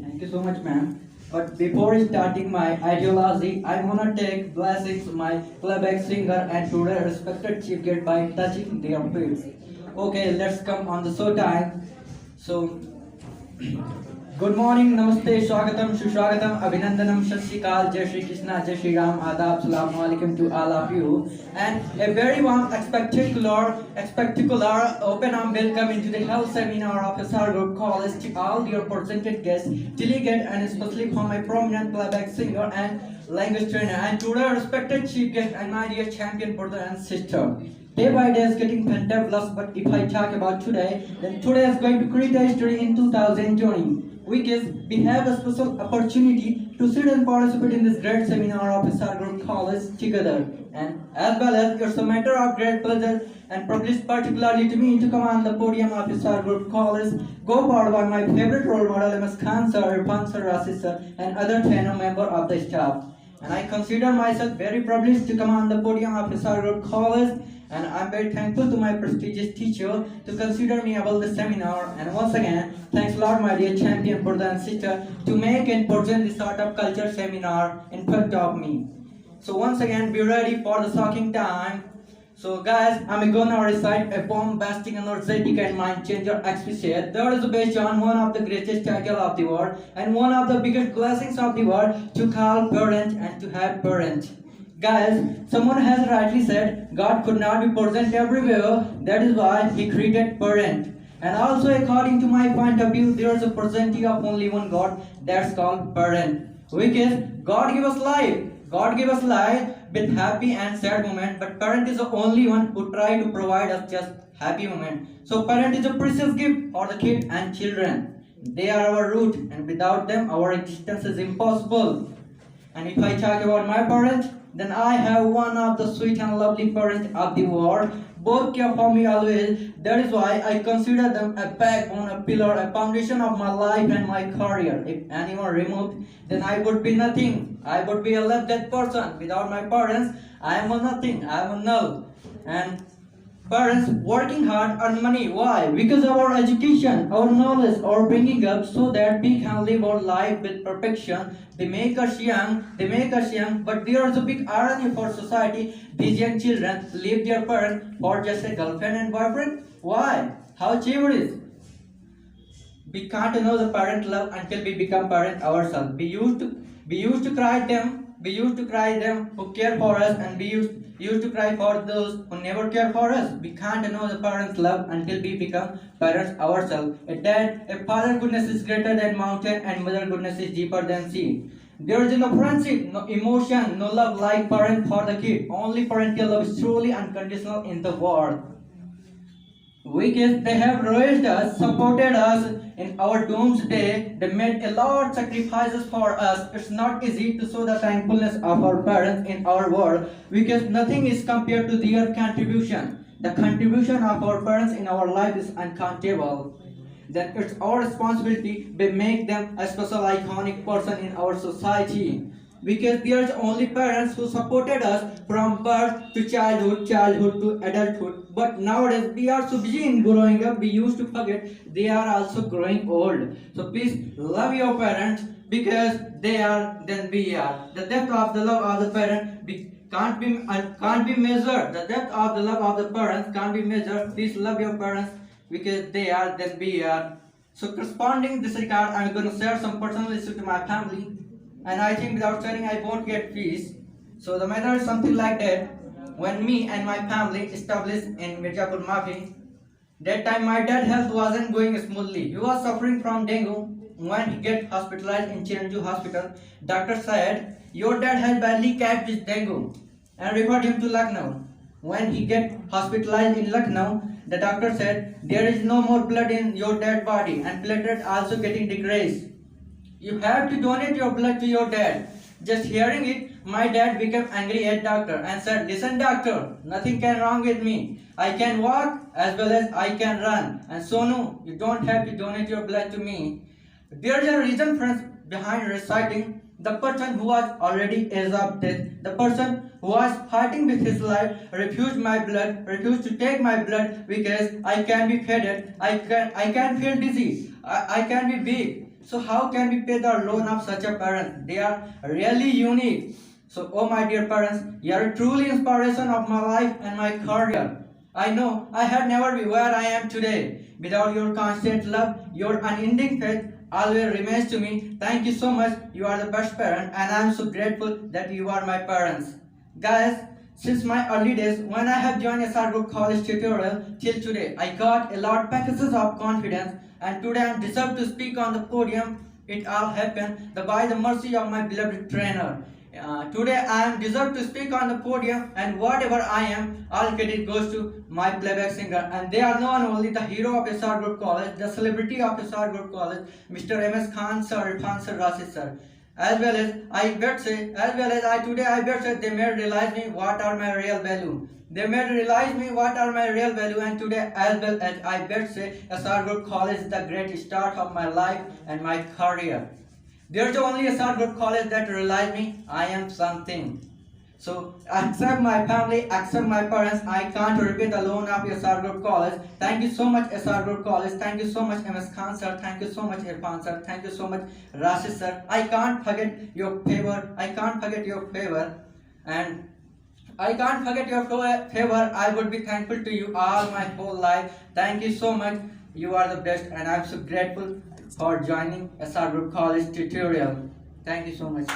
Thank you so much, ma'am. But before starting my ideology, I wanna take blessings my playback singer and today respected chief guest by touching their feet. Okay, let's come on the show time. So good morning, नमस्ते, स्वागतम, सुस्वागतम, अभिनंदनम, सत श्री अकाल, जय श्री कृष्णा, जय श्री राम, आदाब, सलाम वालेकुम to all of you, and a very warm, spectacular, open arm welcome into the health seminar of SR Group College to all your presented guests, delegate, and especially for my prominent playback singer and language trainer, and today respected chief guest and my dear champion brother and sister. Day by day is getting fantabulous, but if I talk about today, then today is going to create a history in 2020. We have a special opportunity to sit and participate in this great seminar of SR Group College together. And as well as it's a matter of great pleasure and privilege particularly to me to come on the podium of SR Group College, go forward by my favorite role model MS Khan sir, Irfan sir, Rasis sir, and other 10 member of the staff. And I consider myself very privileged to come on the podium of SR Group College, and I'm very thankful to my prestigious teacher to consider me about the seminar. And once again, thanks a lot, my dear champion brother and sister, to make and present this sort of culture seminar in front of me. So once again, be ready for the shocking time. So guys, I'm gonna recite a bombastic, energetic, and mind-changer exposé. That is based on one of the greatest title of the world and one of the biggest blessings of the world, to call parent and to have parent. Guys, someone has rightly said God could not be present everywhere. That is why He created parent. And also, according to my point of view, there is a presence of only one God. That's called parent. Because God gave us life. God gave us life with happy and sad moment, but parent is the only one who try to provide us just happy moment. So parent is a precious gift for the kid and children. They are our root, and without them, our existence is impossible. And if I talk about my parents, then I have one of the sweet and lovely parents of the world. Both care for me always. That is why I consider them a backbone, a pillar, a foundation of my life and my career. If anyone removed, then I would be nothing. I would be a left dead person. Without my parents, I am a nothing. I am a null. And parents working hard earn money. Why? Because our education, our knowledge, our bringing up so that we can live our life with perfection. They make us young, but there is a big irony for society. These young children leave their parents for just a girlfriend and boyfriend. Why? How cheap it is. We can't know the parent love until we become parent ourselves. We used to cry them who care for us, and we used to cry for those who never care for us. We can't know the parents' love until we become parents ourselves. A father goodness is greater than mountain, and mother goodness is deeper than sea. There is no friendship, no emotion, no love like parent for the kid. Only parental love is truly unconditional in the world. They have raised us, supported us in our doomsday. They made a lot of sacrifices for us. It's not easy to show the thankfulness of our parents in our world because nothing is compared to their contribution. The contribution of our parents in our life is uncountable. Then it's our responsibility to make them a special iconic person in our society, because they are the only parents who supported us from birth to childhood, childhood to adulthood. But nowadays we are so busy in growing up, we used to forget they are also growing old. So please love your parents, because they are, then we are. The depth of the love of the parent can't be measured. The depth of the love of the parents can't be measured. Please love your parents, because they are, then we are. So corresponding this regard, I'm going to share some personal issue to my family, and I think without sharing I won't get peace. So the matter is something like that. When me and my family established in Mirzapur Mafi, that time my dad health wasn't going smoothly. He was suffering from dengue. When he get hospitalized in Chiranju hospital, doctor said, your dad has badly catch this dengue, and referred him to Lucknow. When he get hospitalized in Lucknow, the doctor said, there is no more blood in your dead body, and platelet also getting decreased. You have to donate your blood to your dad. Just hearing it, my dad became angry at doctor and said, listen doctor, nothing can wrong with me. I can walk as well as I can run. And so no, you don't have to donate your blood to me. There is a reason, friends, behind reciting. The person who was already edge of death, the person who was fighting with his life, refused my blood, refused to take my blood because I can be faded, I can feel dizzy, I can be weak. So how can we pay the loan of such a parent? They are really unique. So, oh my dear parents, you are truly inspiration of my life and my career. I know I had never be where I am today. Without your constant love, your unending faith always remains to me. Thank you so much. You are the best parent, and I am so grateful that you are my parents. Guys, since my early days, when I have joined SR Group College Tutorial till today, I got a lot packages of confidence, and today I am deserved to speak on the podium. It all happened by the mercy of my beloved trainer. Today I am deserved to speak on the podium, and whatever I am, all credit goes to my playback singer. And they are known only the hero of SR Group College, the celebrity of SR Group College, Mr. MS Khan sir, Irfan sir, Rashid sir. As well as I bet say, as well as I today I bet say they made realize me what are my real value. They made realize me what are my real value, and today as well as I bet say SR Group College is the great start of my life and my career. There's only SR Group College that realized me I am something. So accept my family, accept my parents. I can't repay the loan of SR Group College. Thank you so much SR Group College. Thank you so much MS Khan sir. Thank you so much Irfan sir. Thank you so much Rashid sir. I can't forget your favor. I can't forget your favor. And I can't forget your favor. I would be thankful to you all my whole life. Thank you so much. You are the best, and I'm so grateful for joining SR Group College Tutorial. Thank you so much.